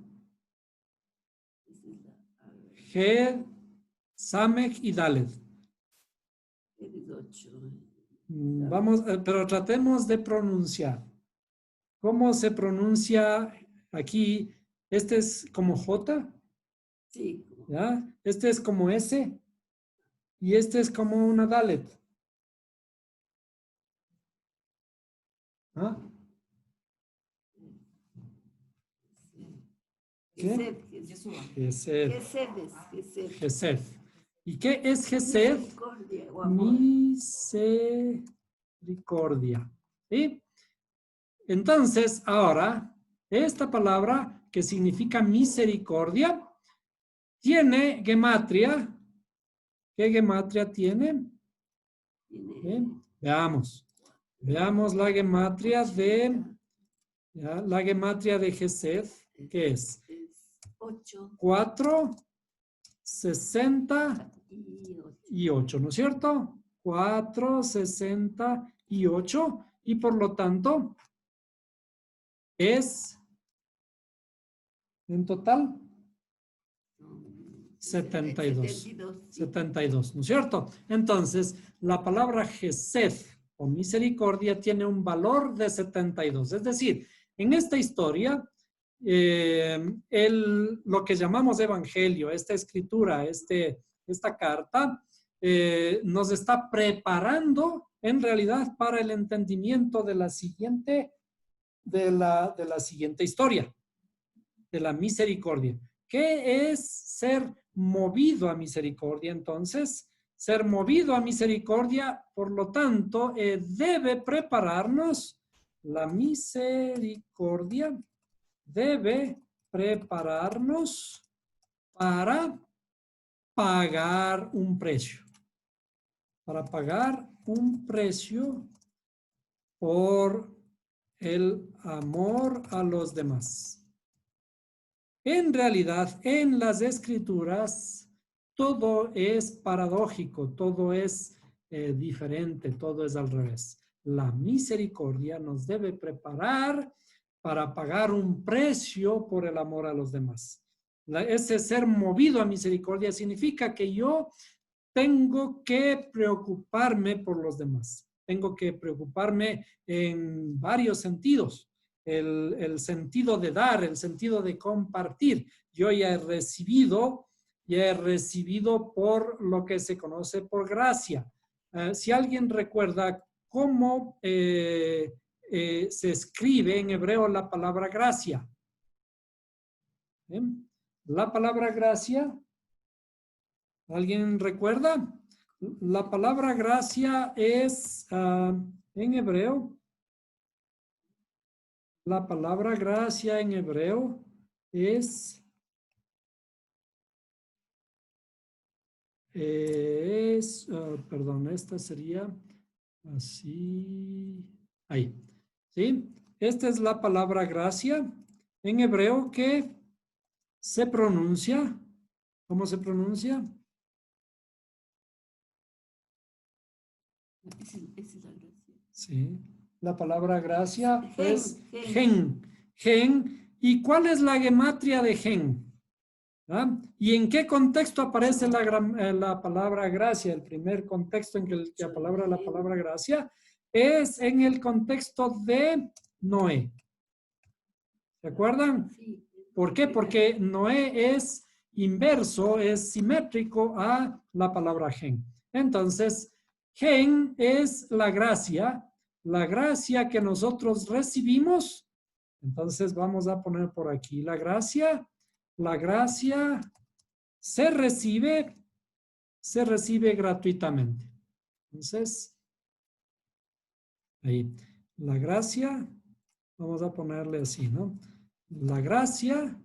Het, Samech y Dalet. Vamos, pero tratemos de pronunciar. ¿Cómo se pronuncia aquí? Este es como J. Sí. ¿Ya? Este es como S. Y este es como una Dalet. ¿Ah? ¿Qué? Gesed. ¿Y qué es Gesed? Misericordia. ¿Sí? Entonces, ahora, esta palabra que significa misericordia tiene gematria. ¿Qué gematria tiene? Bien, veamos. Veamos la gematria de... ¿ya? La gematria de Gesed, ¿qué es? 4, 68, ¿no es cierto? 4, 68, y por lo tanto es en total 72. 72, ¿no es cierto? Entonces, la palabra Gesed o misericordia tiene un valor de 72. Es decir, en esta historia, lo que llamamos evangelio, esta escritura, esta carta, nos está preparando en realidad para el entendimiento de la siguiente historia, de la misericordia. ¿Qué es ser movido a misericordia? Entonces, ser movido a misericordia, por lo tanto, debe prepararnos, la misericordia debe prepararnos para pagar un precio. Para pagar un precio por el amor a los demás. En realidad, en las escrituras, todo es paradójico, todo es diferente, todo es al revés. La misericordia nos debe preparar para pagar un precio por el amor a los demás. Ese ser movido a misericordia significa que yo tengo que preocuparme por los demás. Tengo que preocuparme en varios sentidos. El sentido de dar, el sentido de compartir. Yo ya he recibido por lo que se conoce por gracia. Si alguien recuerda cómo se escribe en hebreo la palabra gracia. La palabra gracia, ¿alguien recuerda? La palabra gracia es en hebreo. La palabra gracia en hebreo es perdón, esta sería así, ahí, ¿sí? Esta es la palabra gracia en hebreo que se pronuncia, ¿cómo se pronuncia? Sí, la palabra gracia es gen. Gen ¿Y cuál es la gematria de gen? ¿Ah? ¿Y en qué contexto aparece la palabra gracia? El primer contexto en que la palabra gracia es en el contexto de Noé. ¿Se acuerdan? Sí. ¿Por qué? Porque Noé es inverso, es simétrico a la palabra gen. Entonces, gen es la gracia que nosotros recibimos. Entonces, vamos a poner por aquí la gracia se recibe gratuitamente. Entonces, ahí, la gracia, vamos a ponerle así, ¿no? La gracia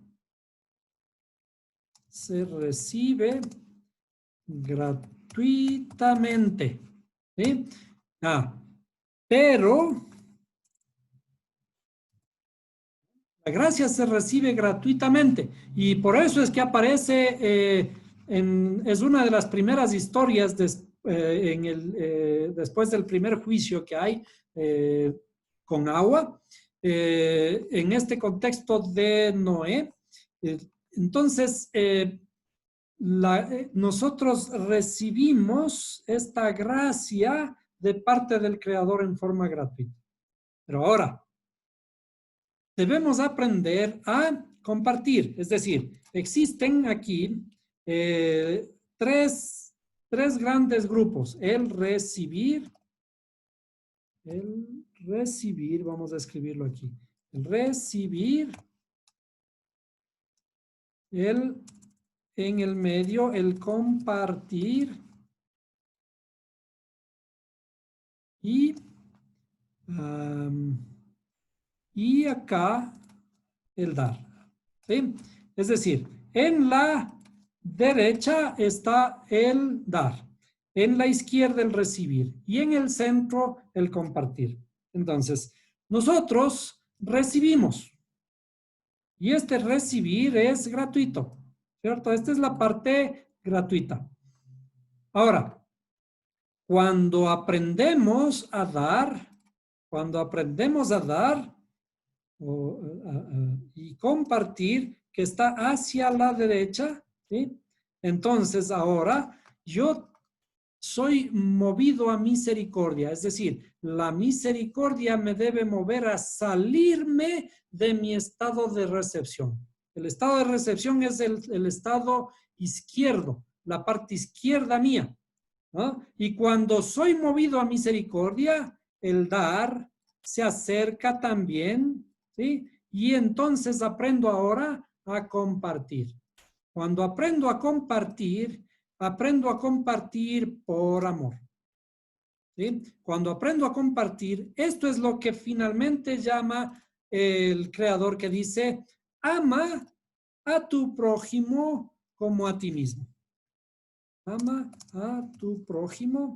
se recibe gratuitamente. ¿Sí? Pero la gracia se recibe gratuitamente y por eso es que aparece, es una de las primeras historias después del primer juicio que hay con agua, en este contexto de Noé. Entonces, nosotros recibimos esta gracia de parte del Creador en forma gratuita. Pero ahora, debemos aprender a compartir. Es decir, existen aquí tres grandes grupos. El recibir, vamos a escribirlo aquí. El recibir, en el medio, el compartir y acá el dar. ¿Sí? Es decir, en la derecha está el dar, en la izquierda el recibir y en el centro el compartir. Entonces, nosotros recibimos y este recibir es gratuito, ¿cierto? Esta es la parte gratuita. Ahora, cuando aprendemos a dar y compartir, que está hacia la derecha, ¿sí? Entonces ahora yo soy movido a misericordia, es decir, la misericordia me debe mover a salirme de mi estado de recepción. El estado de recepción es el estado izquierdo, la parte izquierda mía, ¿no? Y cuando soy movido a misericordia, el dar se acerca también, ¿sí? Y entonces aprendo ahora a compartir. Cuando aprendo a compartir por amor. ¿Sí? Cuando aprendo a compartir, esto es lo que finalmente llama el Creador, que dice, ama a tu prójimo como a ti mismo. Ama a tu prójimo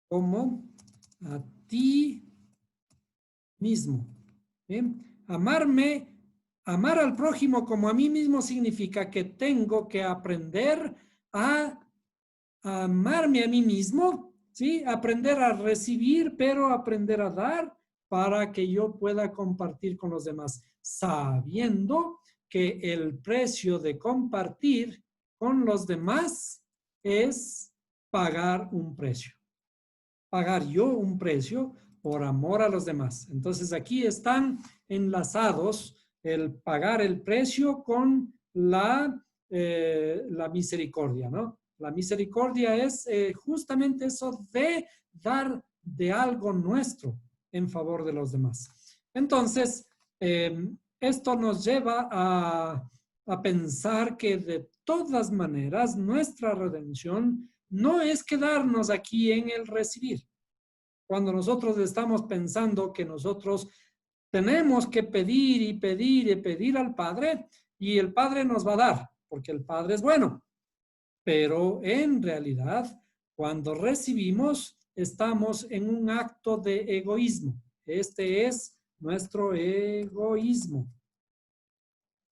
como a ti mismo. ¿Bien? Amar al prójimo como a mí mismo significa que tengo que aprender a amarme a mí mismo, ¿sí? Aprender a recibir, pero aprender a dar para que yo pueda compartir con los demás, sabiendo que el precio de compartir con los demás es pagar un precio. Pagar yo un precio por amor a los demás. Entonces aquí están enlazados el pagar el precio con la misericordia, ¿no? La misericordia es justamente eso de dar de algo nuestro en favor de los demás. Entonces, esto nos lleva a pensar que de todas maneras nuestra redención no es quedarnos aquí en el recibir. Cuando nosotros estamos pensando que nosotros tenemos que pedir y pedir y pedir al Padre y el Padre nos va a dar, porque el Padre es bueno. Pero en realidad, cuando recibimos, estamos en un acto de egoísmo. Este es nuestro egoísmo.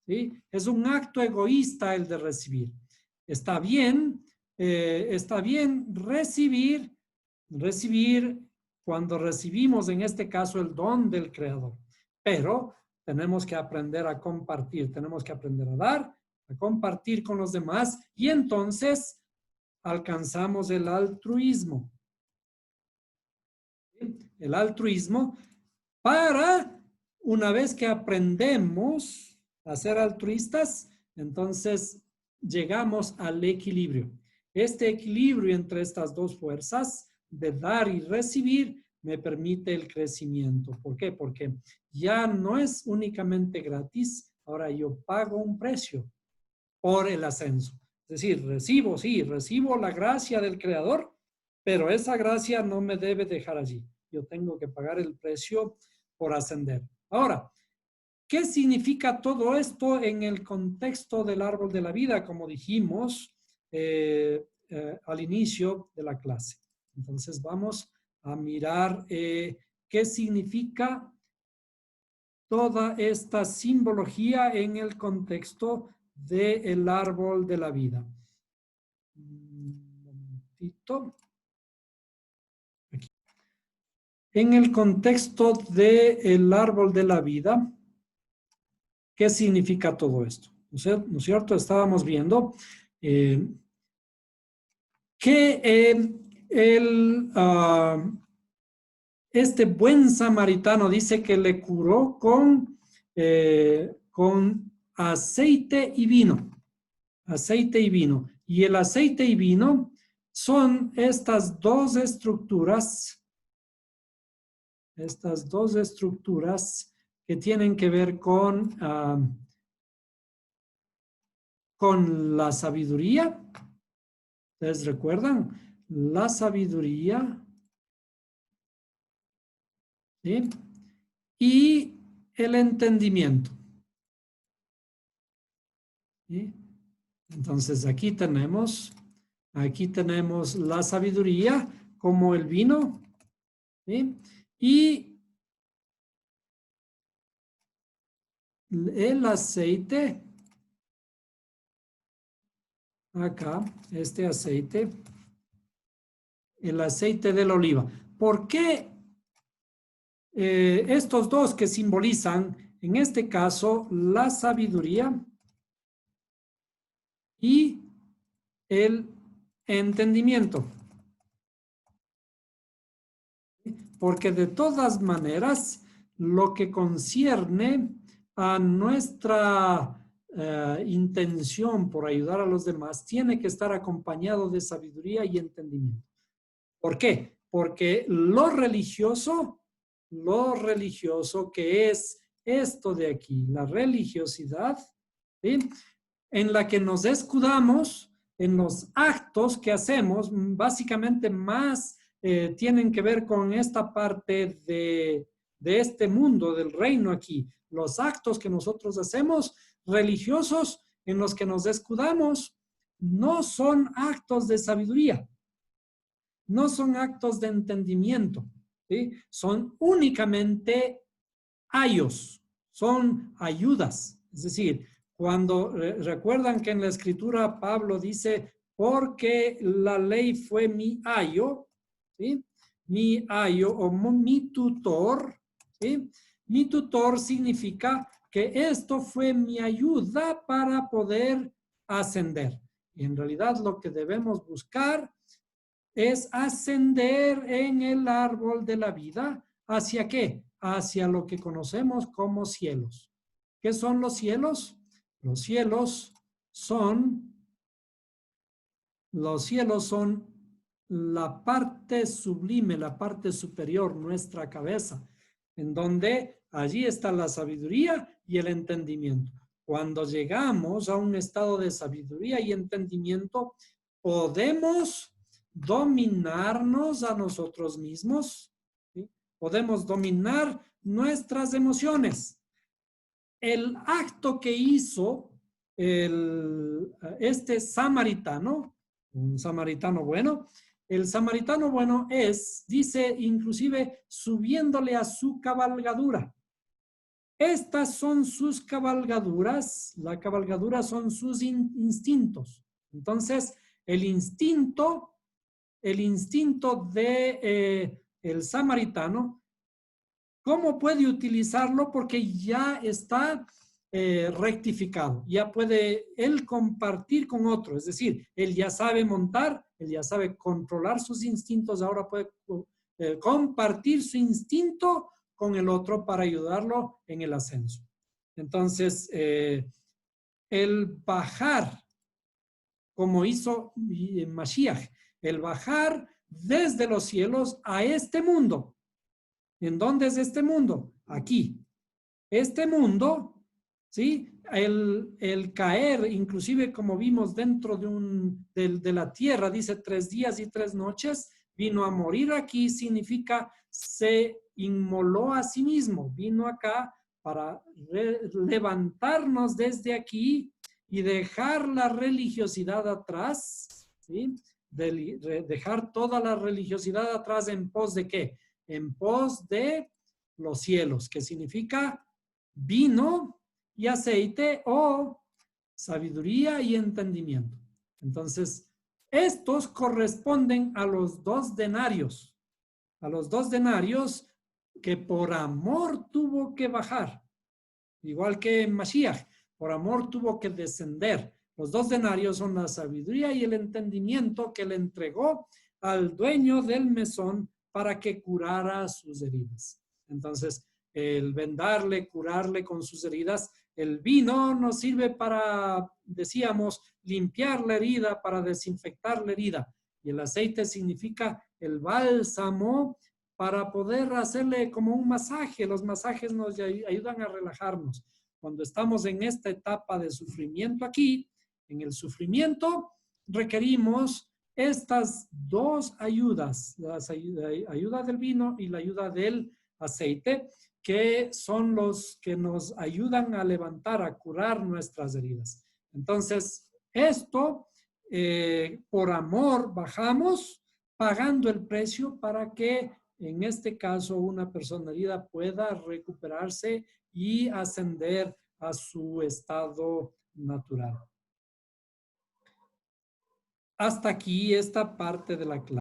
¿Sí? Es un acto egoísta el de recibir. Está bien recibir cuando recibimos en este caso el don del Creador. Pero tenemos que aprender a compartir, tenemos que aprender a dar, a compartir con los demás y entonces alcanzamos el altruismo. El altruismo para, una vez que aprendemos a ser altruistas, entonces llegamos al equilibrio. Este equilibrio entre estas dos fuerzas de dar y recibir me permite el crecimiento. ¿Por qué? Porque ya no es únicamente gratis, ahora yo pago un precio por el ascenso. Es decir, recibo la gracia del Creador, pero esa gracia no me debe dejar allí. Yo tengo que pagar el precio por ascender. Ahora, ¿qué significa todo esto en el contexto del árbol de la vida? Como dijimos al inicio de la clase. Entonces vamos a mirar qué significa toda esta simbología en el contexto del árbol de la vida. Un momentito. Aquí. En el contexto del árbol de la vida, ¿qué significa todo esto? ¿No es cierto? Estábamos viendo que este buen samaritano dice que le curó con aceite y vino. Aceite y vino. Y el aceite y vino son estas dos estructuras que tienen que ver con la sabiduría. ¿Ustedes recuerdan? La sabiduría, ¿sí? Y el entendimiento. ¿Sí? Entonces aquí tenemos la sabiduría como el vino, ¿sí? Y el aceite, acá, este aceite, el aceite de la oliva. ¿Por qué estos dos que simbolizan, en este caso, la sabiduría y el entendimiento? Porque de todas maneras, lo que concierne a nuestra intención por ayudar a los demás tiene que estar acompañado de sabiduría y entendimiento. ¿Por qué? Porque lo religioso que es esto de aquí, la religiosidad, ¿sí? En la que nos escudamos en los actos que hacemos, básicamente más tienen que ver con esta parte de este mundo, del reino aquí. Los actos que nosotros hacemos religiosos en los que nos escudamos no son actos de sabiduría, no son actos de entendimiento, ¿sí? Son únicamente ayos, son ayudas. Es decir, cuando recuerdan que en la escritura Pablo dice, porque la ley fue mi ayo, ¿sí? Mi ayo o mi tutor, ¿sí? Mi tutor significa que esto fue mi ayuda para poder ascender. Y en realidad lo que debemos buscar es ascender en el árbol de la vida. ¿Hacia qué? Hacia lo que conocemos como cielos. ¿Qué son los cielos? Los cielos son la parte sublime, la parte superior, nuestra cabeza, en donde allí está la sabiduría y el entendimiento. Cuando llegamos a un estado de sabiduría y entendimiento, podemos dominarnos a nosotros mismos, ¿sí? Podemos dominar nuestras emociones. El acto que hizo este samaritano, un samaritano bueno, el samaritano bueno dice inclusive, subiéndole a su cabalgadura. Estas son sus cabalgaduras, la cabalgadura son sus instintos. Entonces, el instinto de el samaritano, ¿cómo puede utilizarlo? Porque ya está rectificado, ya puede él compartir con otro, es decir, él ya sabe montar, él ya sabe controlar sus instintos, ahora puede compartir su instinto con el otro para ayudarlo en el ascenso. Entonces, el bajar, como hizo Mashiach, el bajar desde los cielos a este mundo. ¿En dónde es este mundo? Aquí. Este mundo, ¿sí? El caer, inclusive como vimos dentro de la tierra, dice 3 días y 3 noches, vino a morir aquí, significa se inmoló a sí mismo, vino acá para levantarnos desde aquí y dejar la religiosidad atrás, ¿sí? Dejar toda la religiosidad atrás en pos de ¿qué? En pos de los cielos, que significa vino y aceite o sabiduría y entendimiento. Entonces, estos corresponden a los 2 denarios, que por amor tuvo que bajar, igual que en Mashiach, por amor tuvo que descender. Los 2 denarios son la sabiduría y el entendimiento que le entregó al dueño del mesón para que curara sus heridas. Entonces, el vendarle, curarle con sus heridas. El vino nos sirve para, decíamos, limpiar la herida, para desinfectar la herida. Y el aceite significa el bálsamo para poder hacerle como un masaje. Los masajes nos ayudan a relajarnos. Cuando estamos en esta etapa de sufrimiento aquí, en el sufrimiento requerimos estas 2 ayudas, la ayuda del vino y la ayuda del aceite, que son los que nos ayudan a levantar, a curar nuestras heridas. Entonces, esto, por amor, bajamos pagando el precio para que, en este caso, una persona herida pueda recuperarse y ascender a su estado natural. Hasta aquí esta parte de la clase.